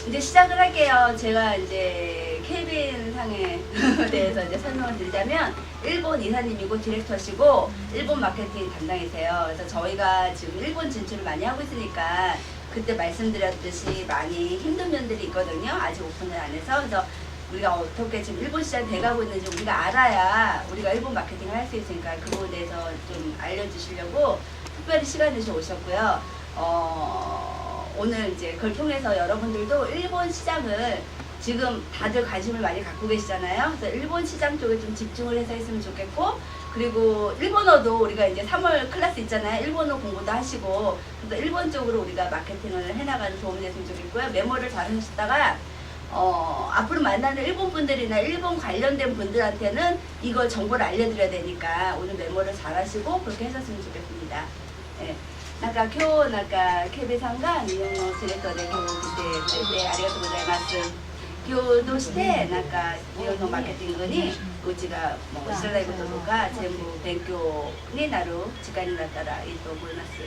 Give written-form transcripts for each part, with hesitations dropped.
이제 시작을 할게요. 제가 이제 케빈 상에 대해서 이제 설명을 드리자면 일본 이사님이고 디렉터시고 일본 마케팅 담당이세요. 그래서 저희가 지금 일본 진출을 많이 하고 있으니까 그때 말씀드렸듯이 많이 힘든 면들이 있거든요. 아직 오픈을 안 해서. 그래서 우리가 어떻게 지금 일본 시장이 돼가고 있는지 우리가 알아야 우리가 일본 마케팅을 할 수 있으니까 그 부분에 대해서 좀 알려주시려고 특별히 시간 내서 오셨고요. 오늘 이제 그걸 통해서 여러분들도 일본 시장을 지금 다들 관심을 많이 갖고 계시잖아요. 그래서 일본 시장 쪽에 좀 집중을 해서 했으면 좋겠고, 그리고 일본어도 우리가 이제 3월 클래스 있잖아요. 일본어 공부도 하시고, 그래서 일본 쪽으로 우리가 마케팅을 해나가는 도움이 됐으면 좋겠고요. 메모를 잘 하셨다가 앞으로 만나는 일본 분들이나 일본 관련된 분들한테는 이걸 정보를 알려드려야 되니까 오늘 메모를 잘 하시고 그렇게 하셨으면 좋겠습니다. 예. なんか今日なんかケベさんが日本のセレクトで今日来てくれてありがとうございます。今日としてなんか日本のマーケティングにうちがもう知らないこととか全部勉強になる時間になったらいいと思います。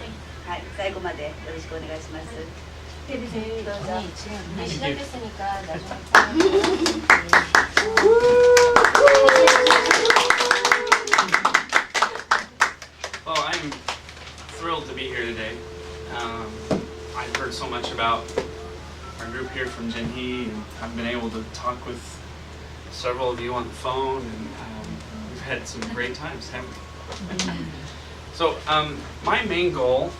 はい、最後までよろしくお願いします。ケベさんどうぞ。네, 시작했으니까 나중에 Well, I'm thrilled to be here today. I've heard so much about our group here from Jinhee, and I've been able to talk with several of you on the phone, and we've had some great times, haven't we? So my main goal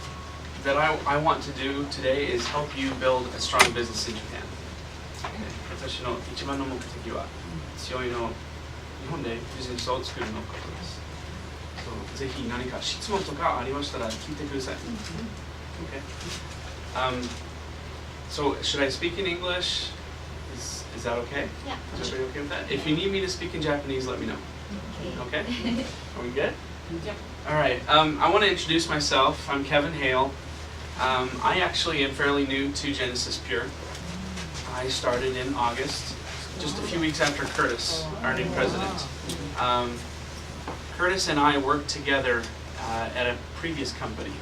that I want to do today is help you build a strong business in Japan. 私の一番の目的は強いの日本でビジネスを作るのことです。ぜひ何か質問とかありましたら聞いてください。Okay. So should I speak in English? Is that okay? Yeah. Is everybody okay with that? If you need me to speak in Japanese, let me know. Okay? Are we good? Yep. All right. I want to introduce myself. I'm Kevin Hale. I actually am fairly new to Genesis Pure. I started in August, just a few weeks after Curtis, our new president. Curtis and I worked together at a previous company.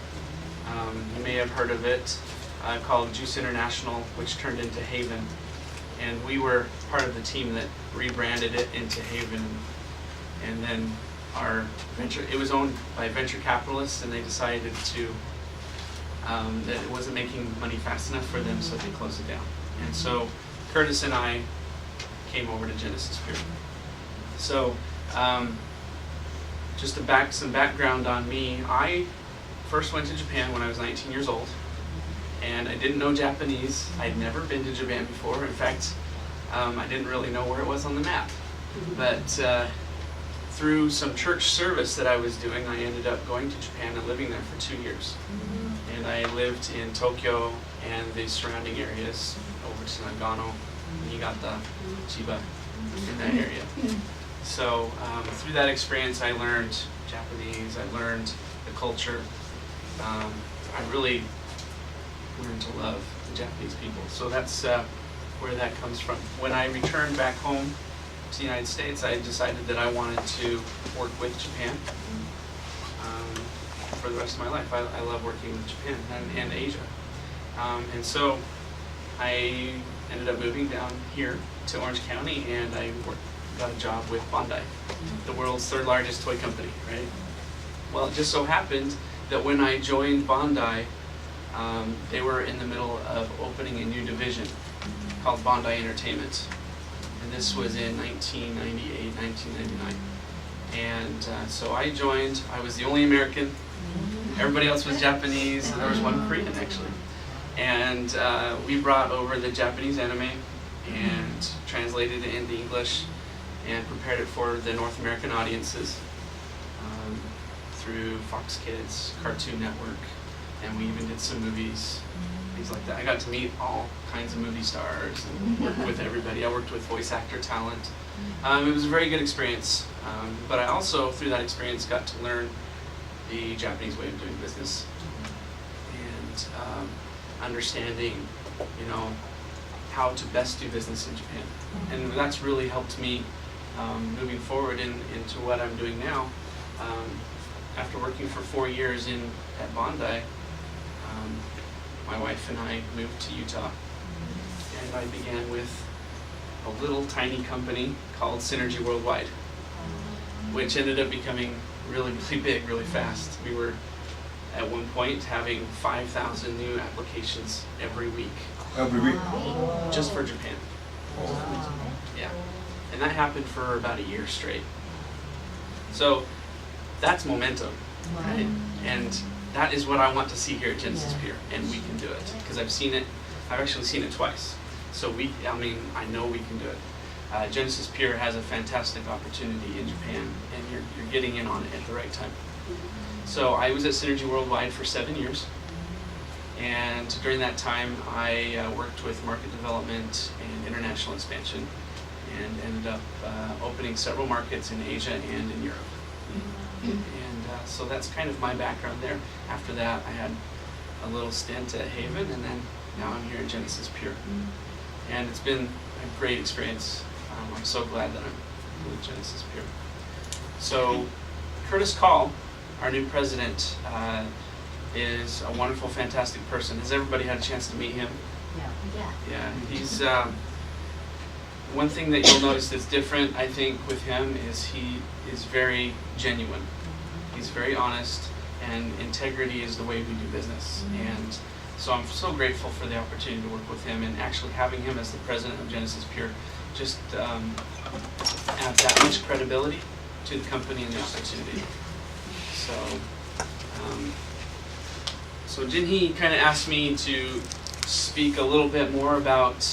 You may have heard of it, called Juice International, which turned into Haven. And we were part of the team that rebranded it into Haven. And then our venture, it was owned by venture capitalists, and they decided to that it wasn't making money fast enough for them, so they closed it down. And so Curtis and I came over to Genesis Pure. So just some background on me. I first went to Japan when I was 19 years old, and I didn't know Japanese. I'd never been to Japan before. In fact, I didn't really know where it was on the map. But through some church service that I was doing, I ended up going to Japan and living there for 2 years. And I lived in Tokyo and the surrounding areas, over to Nagano, Niigata, Chiba, in that area. So through that experience, I learned Japanese, I learned the culture. I really learned to love the Japanese people. So that's where that comes from. When I returned back home to the United States, I decided that I wanted to work with Japan for the rest of my life. I love working with Japan and Asia. And so I ended up moving down here to Orange County, and I got a job with Bandai, the world's third largest toy company, right? Well, it just so happened that when I joined Bandai, they were in the middle of opening a new division called Bandai Entertainment. And this was in 1998, 1999. And so I joined. I was the only American. Everybody else was Japanese, and there was one Korean actually. And we brought over the Japanese anime and translated it into English and prepared it for the North American audiences through Fox Kids, Cartoon Network, and we even did some movies, things like that. I got to meet all kinds of movie stars and work with everybody. I worked with voice actor talent. It was a very good experience, but I also, through that experience, got to learn the Japanese way of doing business and understanding, how to best do business in Japan. And that's really helped me moving forward into what I'm doing now. After working for 4 years at Bandai, my wife and I moved to Utah, and and I began with a little tiny company called Synergy Worldwide, which ended up becoming really, really big, really fast. We were at one point having 5,000 new applications every week, Every week. just for Japan. Oh. Yeah, and that happened for about a year straight. So that's momentum, right? And that is what I want to see here at Genesis Pier, and we can do it because I've seen it. I've actually seen it twice. So I know we can do it. Genesis Pier has a fantastic opportunity in Japan, and you're getting in on it at the right time. So I was at Synergy Worldwide for 7 years, and during that time I worked with market development and international expansion, and ended up opening several markets in Asia and in Europe. And so that's kind of my background there. After that, I had a little stint at Haven, and then now I'm here at Genesis Pier. And it's been a great experience. I'm so glad that I'm with Genesis Pier. So Curtis Call, our new president, is a wonderful, fantastic person. Has everybody had a chance to meet him? Yeah, he's one thing that you'll notice that's different, I think, with him is he is very genuine. He's very honest, and integrity is the way we do business. And so I'm so grateful for the opportunity to work with him, and actually having him as the president of Genesis Pier just adds that much credibility to the company and the opportunity. So Jinhee kind of asked me to speak a little bit more about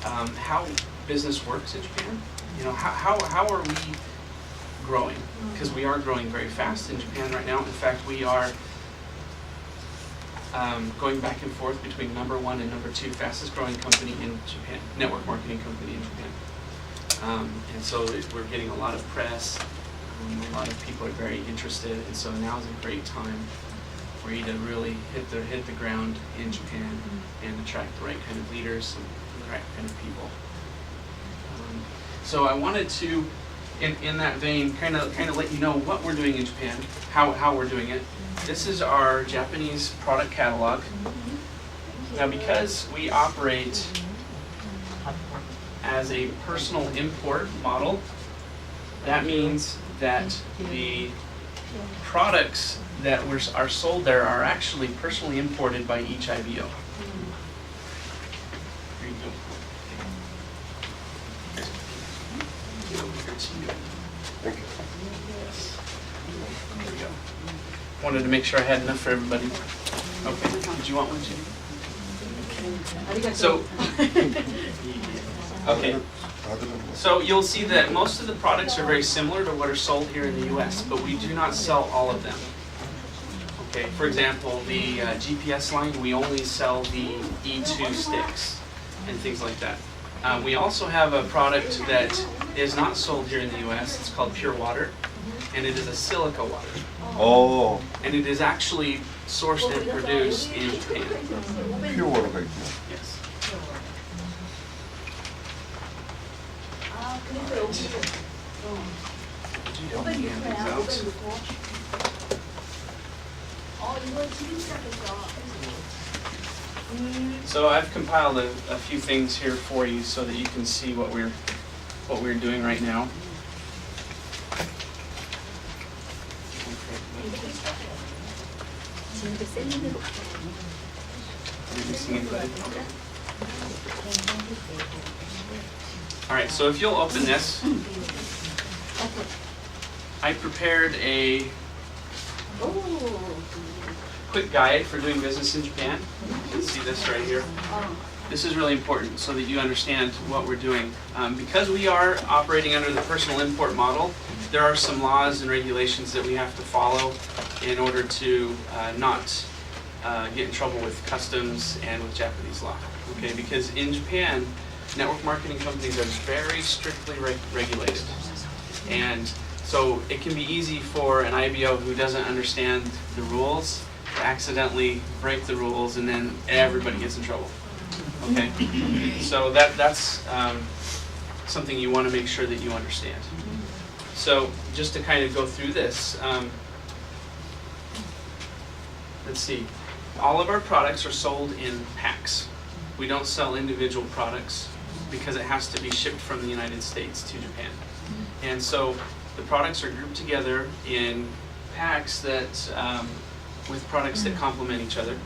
how business works in Japan. You know, how are we growing? Because we are growing very fast in Japan right now. In fact, we are going back and forth between #1 and #2 fastest growing company in Japan, network marketing company in Japan. And so we're getting a lot of press. A lot of people are very interested, and so now is a great time for you to really hit the ground in Japan and attract the right kind of leaders and the right kind of people. So I wanted to, in that vein, kind of let you know what we're doing in Japan, how we're doing it. This is our Japanese product catalog. Now, because we operate as a personal import model, that means that the products that are sold there are actually personally imported by each IBO. Here you go. Thank you. There we go. Wanted to make sure I had enough for everybody. Okay, did you want one, Judy? So, okay. So you'll see that most of the products are very similar to what are sold here in the US, but we do not sell all of them. Okay, for example, the GPS line, we only sell the E2 sticks and things like that. We also have a product that is not sold here in the US. It's called Pure Water, and it is a silica water. Oh, And it is actually sourced and produced in Japan. pure water가 있구나. Yes. So I've compiled a few things here for you so that you can see what we're doing right now. All right, so if you'll open this, I prepared a quick guide for doing business in Japan. You can see this right here. This is really important so that you understand what we're doing. Because we are operating under the personal import model, there are some laws and regulations that we have to follow in order to not get in trouble with customs and with Japanese law. Okay, because in Japan, network marketing companies are very strictly regulated. And so it can be easy for an IBO who doesn't understand the rules to accidentally break the rules, and then everybody gets in trouble. Okay, so that's something you want to make sure that you understand. So just to kind of go through this, let's see. All of our products are sold in packs. We don't sell individual products because it has to be shipped from the United States to Japan. And so the products are grouped together in packs that, with products that complement each other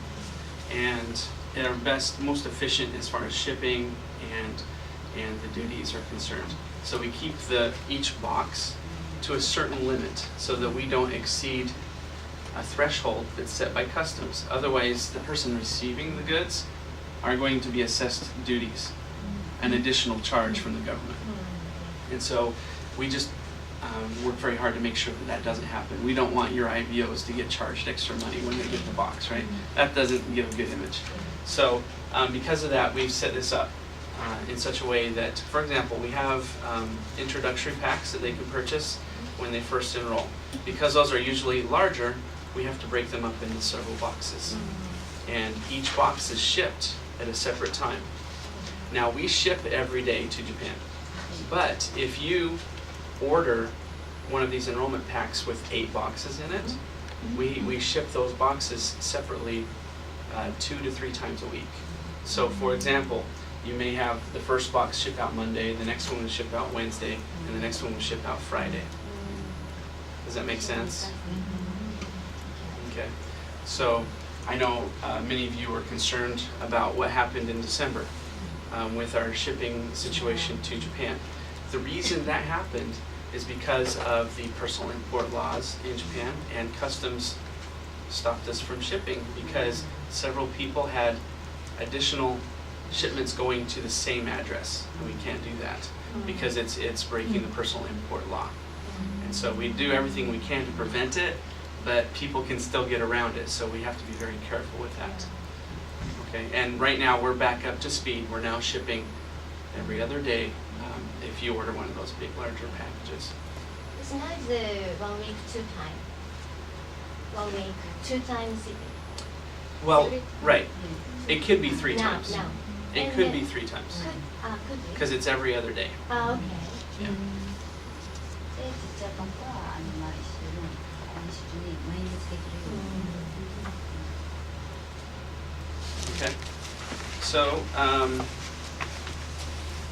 and are best, most efficient as far as shipping and the duties are concerned. So we keep each box to a certain limit so that we don't exceed a threshold that's set by customs. Otherwise, the person receiving the goods are going to be assessed duties, an additional charge from the government. And so we just work very hard to make sure that that doesn't happen. We don't want your IBOs to get charged extra money when they get the box, right? That doesn't give a good image. So because of that, we've set this up in such a way that, for example, we have introductory packs that they can purchase when they first enroll. Because those are usually larger, we have to break them up into several boxes. And each box is shipped at a separate time. Now, we ship every day to Japan. But if you order one of these enrollment packs with 8 boxes in it, we ship those boxes separately 2 to 3 times a week. So, for example, you may have the first box ship out Monday, the next one will ship out Wednesday, and the next one will ship out Friday. Does that make sense? Okay. So I know many of you were concerned about what happened in December with our shipping situation to Japan. The reason that happened is because of the personal import laws in Japan, and customs stopped us from shipping because several people had additional shipments going to the same address, and we can't do that because it's breaking the personal import law. And so we do everything we can to prevent it, but people can still get around it, so we have to be very careful with that. Okay, and right now we're back up to speed. We're now shipping every other day if you order one of those big, larger packages. It's not the 1 week, 2 times. 1 week, 2 times. Well, right. It could be 3 times. No. It could be 3 times Could be. because it's every other day. Okay. Yeah. で実は僕は毎週の毎日できるように Okay. So,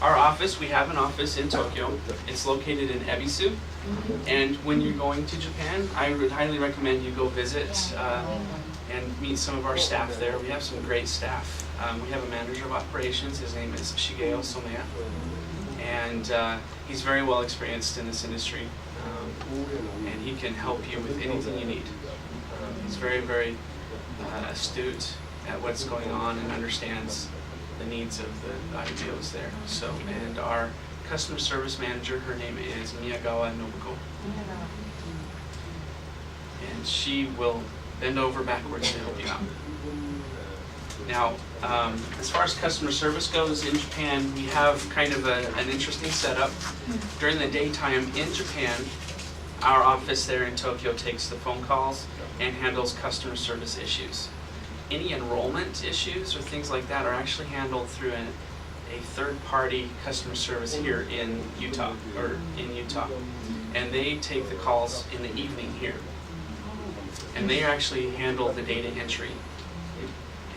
our office, we have an office in Tokyo. It's located in Ebisu. And when you're going to Japan, I would highly recommend you go visit and meet some of our staff there. We have some great staff. We have a manager of operations. His name is Shigeo Somea. And he's very well experienced in this industry. And he can help you with anything you need. He's very, very astute at what's going on and understands the needs of the IBOs there. So, and our customer service manager, her name is Miyagawa Nobuko. And she will bend over backwards to help you out. Now, as far as customer service goes in Japan, we have kind of an interesting setup. During the daytime in Japan, our office there in Tokyo takes the phone calls and handles customer service issues. Any enrollment issues or things like that are actually handled through a third-party customer service here in Utah. And they take the calls in the evening here. And they actually handle the data entry,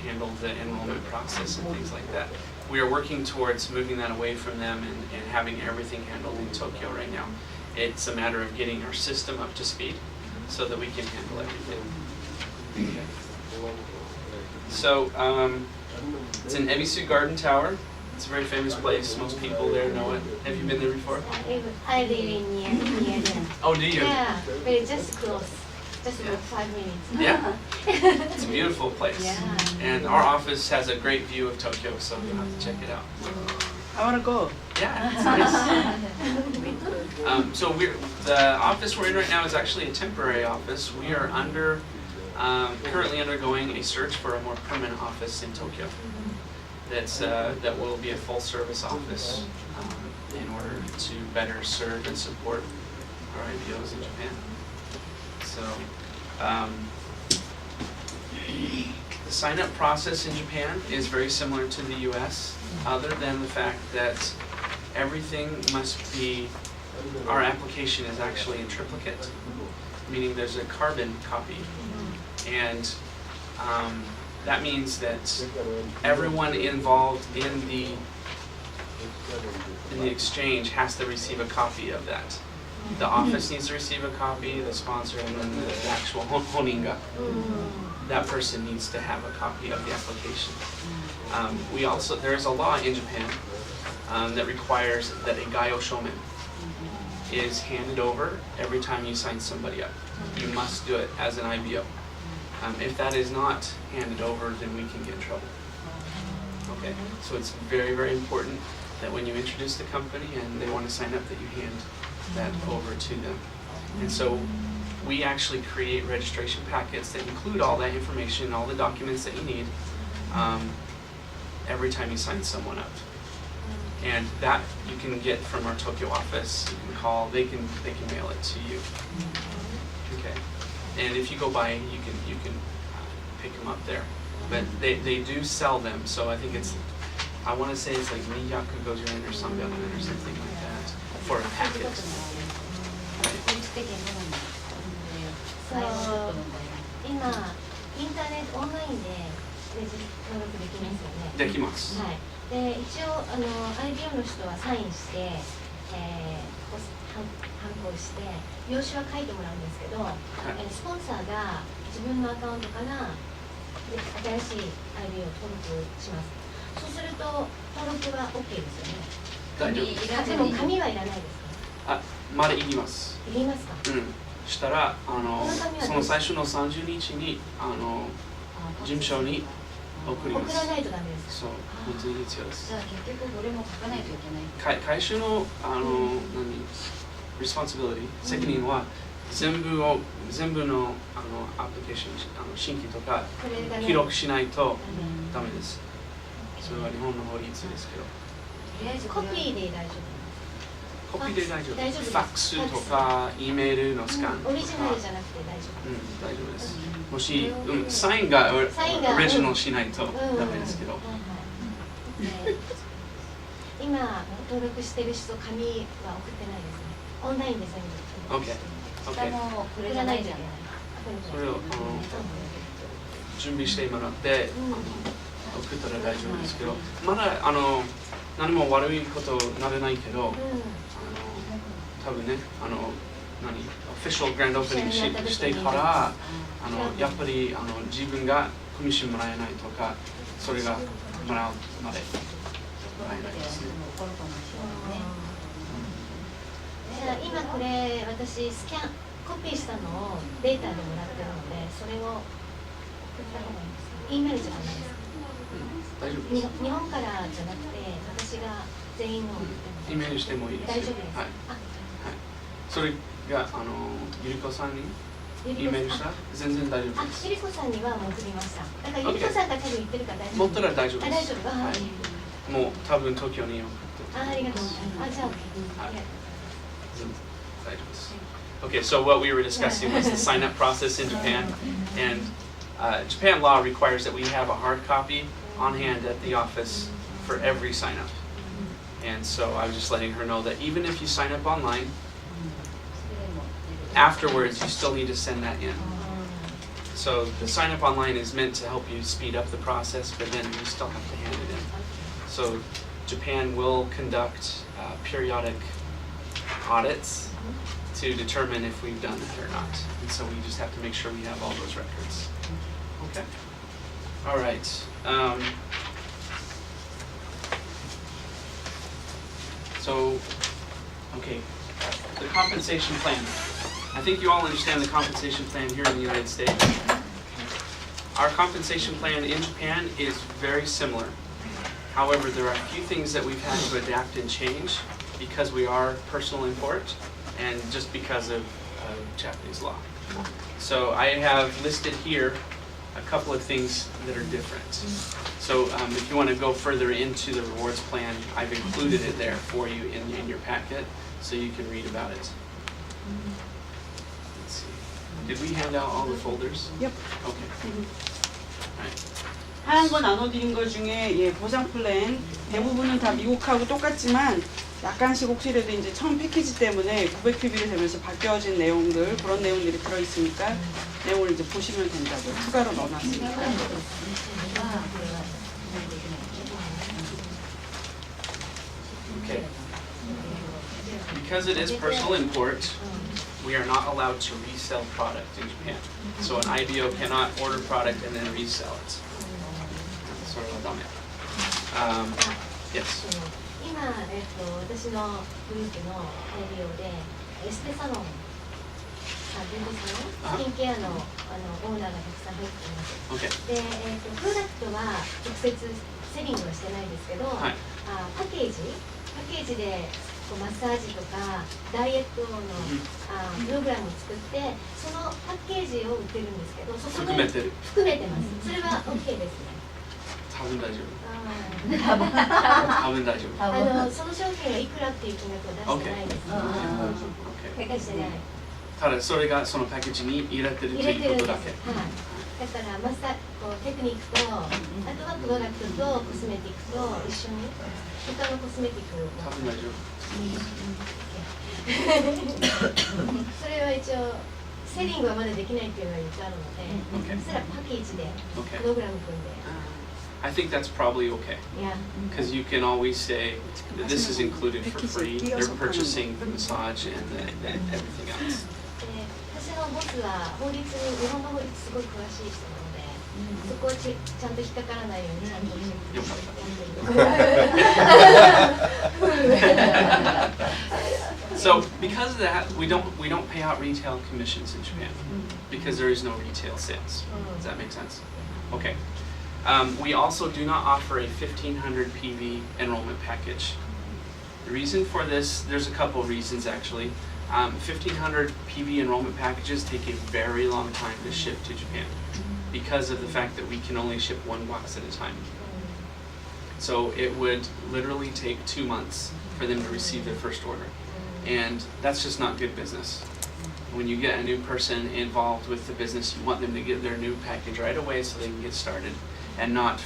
handle the enrollment process and things like that. We are working towards moving that away from them and having everything handled in Tokyo right now. It's a matter of getting our system up to speed so that we can handle everything. Okay. So, it's in Ebisu Garden Tower. It's a very famous place. Most people there know it. Have you been there before? I live in near them. Oh, do you? Yeah, but it's just close. Just about 5 minutes. Yeah. It's a beautiful place. Yeah. And our office has a great view of Tokyo, so you'll have to check it out. I want to go. Yeah, it's nice. So the office we're in right now is actually a temporary office. We are currently undergoing a search for a more permanent office in Tokyo. That will be a full-service office in order to better serve and support our IBOs in Japan. So, the sign-up process in Japan is very similar to the U.S., other than the fact that everything must be, our application is actually in triplicate, meaning there's a carbon copy. And that means that everyone involved in the exchange has to receive a copy of that. The office needs to receive a copy, the sponsor, and then the actual honinga. That person needs to have a copy of the application. There is a law in Japan that requires that a gayo shomen is handed over every time you sign somebody up. You must do it as an IBO. If that is not handed over, then we can get in trouble. Okay, so it's very, very important that when you introduce the company and they want to sign up, that you hand that over to them. And so we actually create registration packets that include all that information, all the documents that you need, every time you sign someone up. And that you can get from our Tokyo office. You can call, they can mail it to you. Okay. And if you go by, you can pick them up there. But they do sell them, so I think I want to say it's like 250 yen or something like that for a packet. Right. そう今インターネットオンラインで登録できますよね。できます。はい。で一応IBO の人はサインして、ハンコして用紙は書いてもらうんですけど、スポンサーが自分のアカウントから新しい IBO を登録します。そうすると登録は OK ですよね。大丈夫です。でも紙はいらないですか？あ、まだいります。いりますか？したらその最初の30日に事務所に送ります。送らないとダメですか？そう、本当に必要です。じゃあ結局どれも書かないといけない。会社のresponsibility 責任は全部のアプリケーション新規とか記録しないとダメです。それは日本の法律ですけど。とりあえずコピーで大丈夫。コピーで大丈夫です。ファックスとか、Eメールのスキャンとか。オリジナルじゃなくて大丈夫。大丈夫です。もし、サインがオリジナルしないとダメですけど。今、登録してる人、紙は送ってないですね。オンラインで全部。OK。下もこれじゃないじゃない。それを準備してもらって送ったら大丈夫ですけど、まだ何も悪いことならないけど、多分ね、オフィシャルグランドオープニングしてからやっぱり自分がコミッションもらえないとか、それがもらうまでもらえないですね。じゃあ今これ私スキャンコピーしたのをデータでもらってるので、それを送った方がいいですか？ E メールじゃないですか？大丈夫です。日本からじゃなくて私が全員のイメージしてもいいです。大丈夫です。はい。それがゆりこさんにイメージしたら全然大丈夫です。ゆりこさんにはもう送りました。だからゆりこさんが多分言ってるから大丈夫。持ったら大丈夫です。大丈夫。はい。もう多分東京に送って。ありがとう。じゃあ OK。大丈夫です。Okay, so what we were discussing was the sign-up process in Japan, and Japan law requires that we have a hard copy on hand at the office for every sign-up. And so I was just letting her know that even if you sign up online, afterwards you still need to send that in. So the sign-up online is meant to help you speed up the process, but then you still have to hand it in. So Japan will conduct periodic audits to determine if we've done that or not. And so we just have to make sure we have all those records. Okay? All right. Okay, the compensation plan. I think you all understand the compensation plan here in the United States. Our compensation plan in Japan is very similar. However, there are a few things that we've had to adapt and change because we are personal import and just because of Japanese law. So I have listed here a couple of things that are different. So if you want to go further into the rewards plan, I've included it there for you in your packet so you can read about it. Let's see. Did we hand out all the folders? Yep. Okay. Right. 하얀 거 나눠드린 거 중에 보상 플랜 대부분은 다 미국하고 똑같지만 약간씩 혹시라도 이제 처음 패키지 때문에 900pb를 되면서 바뀌어진 내용들 그런 내용들이 들어있으니까 내용을 이제 보시면 된다고 추가로 넣어놨으니까. Okay. Because it is personal import, we are not allowed to resell product in Japan. So an IBO cannot order product and then resell it. So yes. 今、私のグループの内容でエステサロン、ビューティーサロン、スキンケアの、オーナーがたくさん入っています。 Okay. で、プロダクトは直接セリングはしてないんですけど、はいパッケージでこうマッサージとかダイエットの、プログラムを作ってそのパッケージを売ってるんですけど、そこで含めてる。含めてます。それは OK ですね。多分大丈夫。多分多分大丈夫。その商品がいくらっていう金額を出してないです。 Okay. 出してない。ただそれがそのパッケージに入れてると入れてるんです。いうことだはい。け。だからこうテクニックとあとはプロダクトとコスメティックと一緒に他のコスメティックを多分大丈夫。それは一応セリングはまだできないっていうのは言ってあるので、 Okay. そしたらパッケージで Okay. プログラム組んで、 I think that's probably okay. いや、 Because you can always say that this is included for free. They're purchasing the massage and everything else. で私のボスは日本の法律すごい詳しい人なので、そこをちゃんと引っかからないようにちゃんとよかった。So because of that, we don't pay out retail commissions in Japan because there is no retail sales. Does that make sense? Okay. We also do not offer a 1500 PV enrollment package. The reason for this, there's a couple of reasons actually. 1500 PV enrollment packages take a very long time to ship to Japan because of the fact that we can only ship one box at a time. So it would literally take 2 months for them to receive their first order. And that's just not good business. When you get a new person involved with the business, you want them to get their new package right away so they can get started and not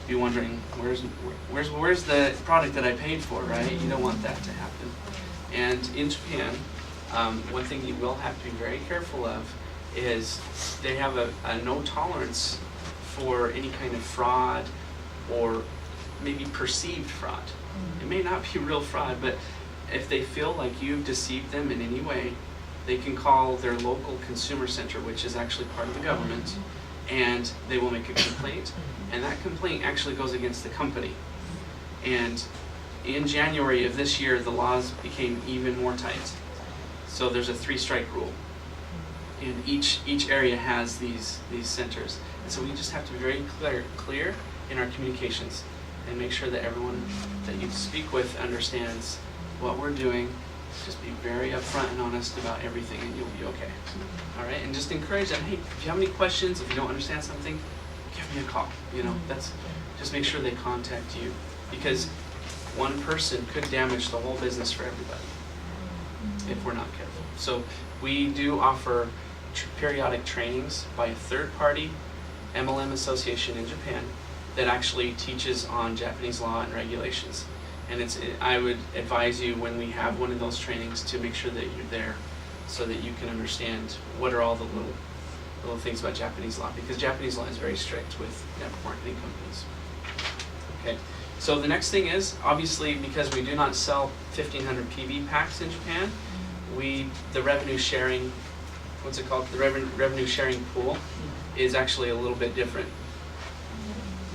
be wondering, where's the product that I paid for, right? You don't want that to happen. And in Japan, one thing you will have to be very careful of is they have a no tolerance for any kind of fraud or maybe perceived fraud. It may not be real fraud, but if they feel like you've deceived them in any way, they can call their local consumer center, which is actually part of the government, and they will make a complaint. And that complaint actually goes against the company. And in January of this year, the laws became even more tight. So there's a 3-strike rule. And each area has these centers. And so we just have to be very clear in our communications and make sure that everyone that you speak with understands what we're doing. Just be very upfront and honest about everything and you'll be okay. All right, and just encourage them, hey, if you have any questions, if you don't understand something, give me a call. You know, that's just make sure they contact you because one person could damage the whole business for everybody if we're not careful. So we do offer periodic trainings by a third-party MLM association in Japan that actually teaches on Japanese law and regulations. And I would advise you when we have one of those trainings to make sure that you're there so that you can understand what are all the little things about Japanese law, because Japanese law is very strict with network marketing companies. Okay, so the next thing is, obviously, because we do not sell 1500 PV packs in Japan, the revenue sharing, what's it called? The revenue sharing pool is actually a little bit different.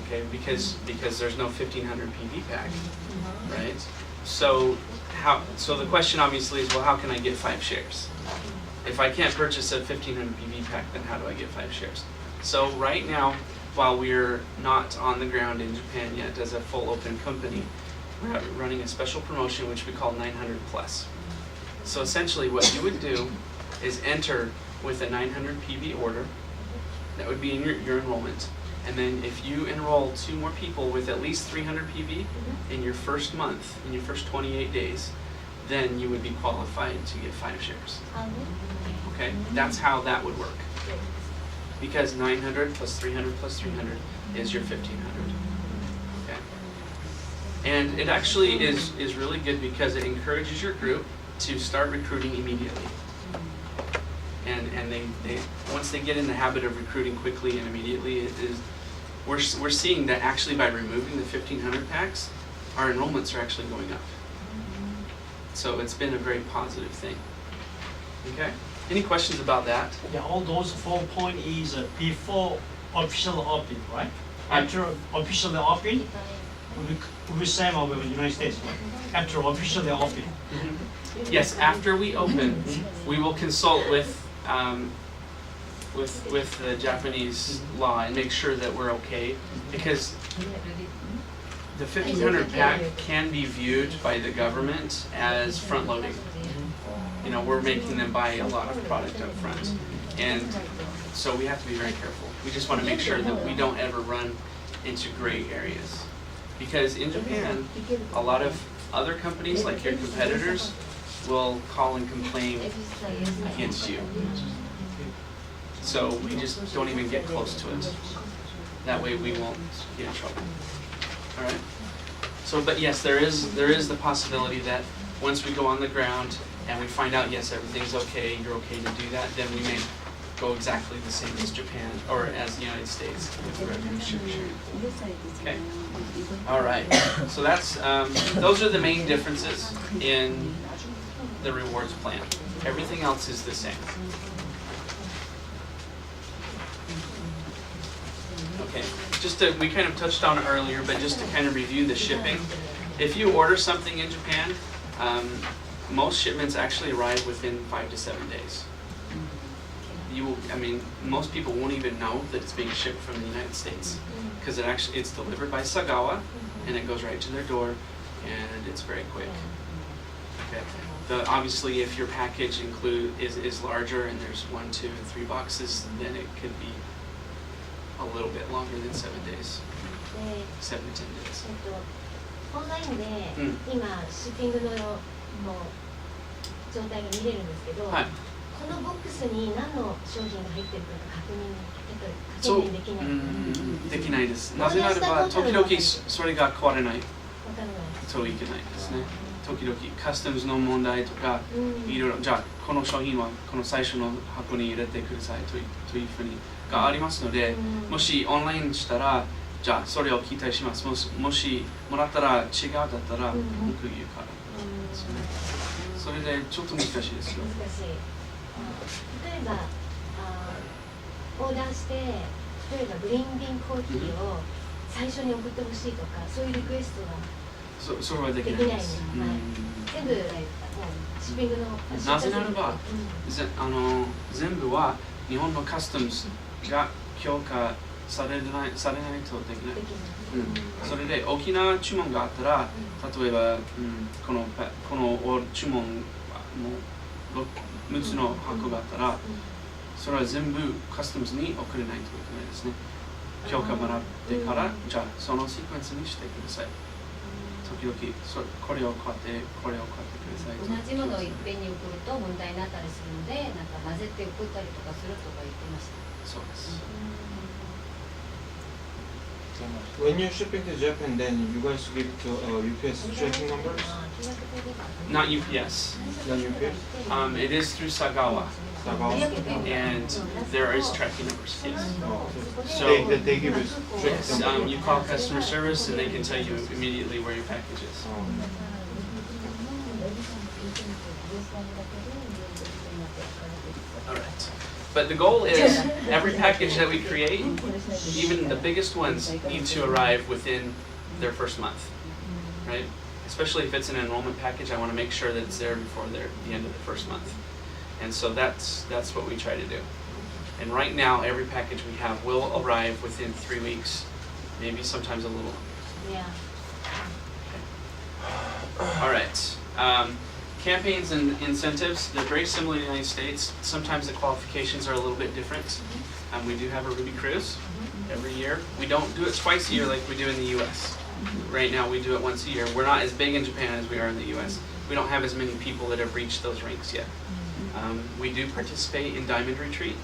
Okay, because there's no 1500 PV pack, right? So the question obviously is, well, how can I get 5 shares? If I can't purchase a 1500 PV pack, then how do I get 5 shares? So right now, while we're not on the ground in Japan yet as a full open company, we're running a special promotion which we call 900 plus. So essentially what you would do is enter with a 900 PV order. That would be in your enrollment. And then if you enroll 2 more people with at least 300 PV in your first month, in your first 28 days, then you would be qualified to get 5 shares. Okay, that's how that would work. Because 900 plus 300 plus 300 is your 1500. Okay. And it actually is really good because it encourages your group to start recruiting immediately. And they once they get in the habit of recruiting quickly and immediately, we're seeing that actually by removing the 1,500 packs, our enrollments are actually going up. So it's been a very positive thing. Okay? Any questions about that? Yeah, all those 4 points is before official open, right? After officially open, will be same over the United States. After officially open. Yes, after we open, we will consult with the Japanese law and make sure that we're okay, because the 1,500 pack can be viewed by the government as front loading. You know, we're making them buy a lot of product up front, and so we have to be very careful. We just want to make sure that we don't ever run into gray areas, because in Japan, a lot of other companies, like your competitors, will call and complain against you. So we just don't even get close to it. That way we won't get in trouble. All right. So, but yes, there is the possibility that once we go on the ground and we find out, yes, everything's okay, you're okay to do that, then we may go exactly the same as Japan or as the United States with the revenue sharing. Okay. All right. So that's those are the main differences in the rewards plan. Everything else is the same. Okay. We kind of touched on it earlier, but just to kind of review the shipping. If you order something in Japan, most shipments actually arrive within 5 to 7 days. Most people won't even know that it's being shipped from the United States, because it's delivered by Sagawa, and it goes right to their door, and it's very quick. Okay. Obviously, if your package is larger and there's 1, 2, and 3 boxes, then it could be a little bit longer than 7 days, 7 to 10 days. オンラインで今シッピングの状態が見れるんですけど、はい。このボックスに何の商品が入ってるか確認できない。できないです。なぜならば時々それが壊れないわからない。といけないですね。時々カスタムズの問題とか、いろいろじゃあこの商品はこの最初の箱に入れてくださいというふうにがありますので、もしオンラインしたらじゃあそれを期待します。もしもらったら違うだったら文句言うからですね。それでちょっと難しいですよ。難しい。例えばオーダーして例えばグリーンビンコーヒーを最初に送ってほしいとかそういうリクエストがそれはできないです。全部もうシッピングのなぜならば全部は日本のカスタムズが評価されないとできない。それで大きな注文があったら、例えば、この注文も6つの箱があったら、それは全部カスタムズに送れないといけないですね。許可もらってから、じゃあそのシークエンスにしてください。時々これを買ってこれを買ってください。同じものをいっぺんに送ると問題になったりするので、なんか混ぜて送ったりとかするとか言ってました。そうです。When you're shipping to Japan, then you guys give to UPS tracking numbers? Not UPS. Not UPS? It is through Sagawa, Sagawa? and there is tracking numbers. Yes. Oh, So they give you yes, tracking numbers? you call customer service and they can tell you immediately where your package is. All right. But the goal is every package that we create, even the biggest ones, need to arrive within their first month, right? Especially if it's an enrollment package, I want to make sure that it's there before the end of the first month. And so that's what we try to do. And right now, every package we have will arrive within 3 weeks, maybe sometimes a little longer. Yeah. All right. Campaigns and incentives, they're very similar to the United States. Sometimes the qualifications are a little bit different. We do have a Ruby Cruise every year. We don't do it twice a year like we do in the US. Right now we do it once a year. We're not as big in Japan as we are in the US. We don't have as many people that have reached those ranks yet. We do participate in Diamond Retreat.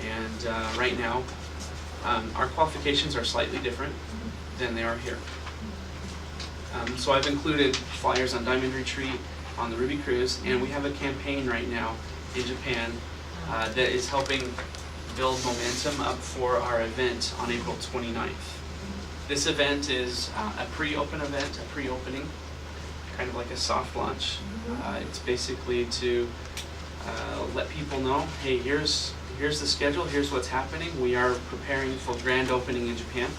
And right now, our qualifications are slightly different than they are here. So I've included flyers on Diamond Retreat, on the Ruby Cruise, and we have a campaign right now in Japan that is helping build momentum up for our event on April 29th. This event is a pre-open event, a pre-opening, kind of like a soft launch. It's basically to let people know, hey, here's the schedule, here's what's happening. We are preparing for grand opening in Japan,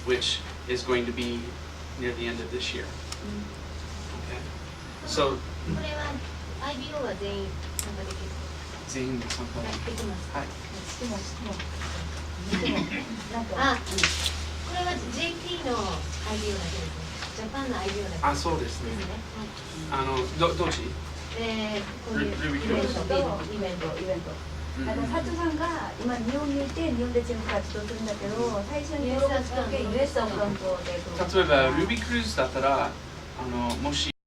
which is going to be near the end of this year. Okay. So, これは IBO は全員参加できる。全員参加はい、できます。はい。あ、これは JP の IBO だけですね。ジャパンの IBO だけです。あ、そうですね。ですね。どっち？こういうルビークルーズイベント。だからサチョさんが今日本にいて日本でチーム活動するんだけど、最初に登録した時 US アフロントで例えばルビークルーズだったらもし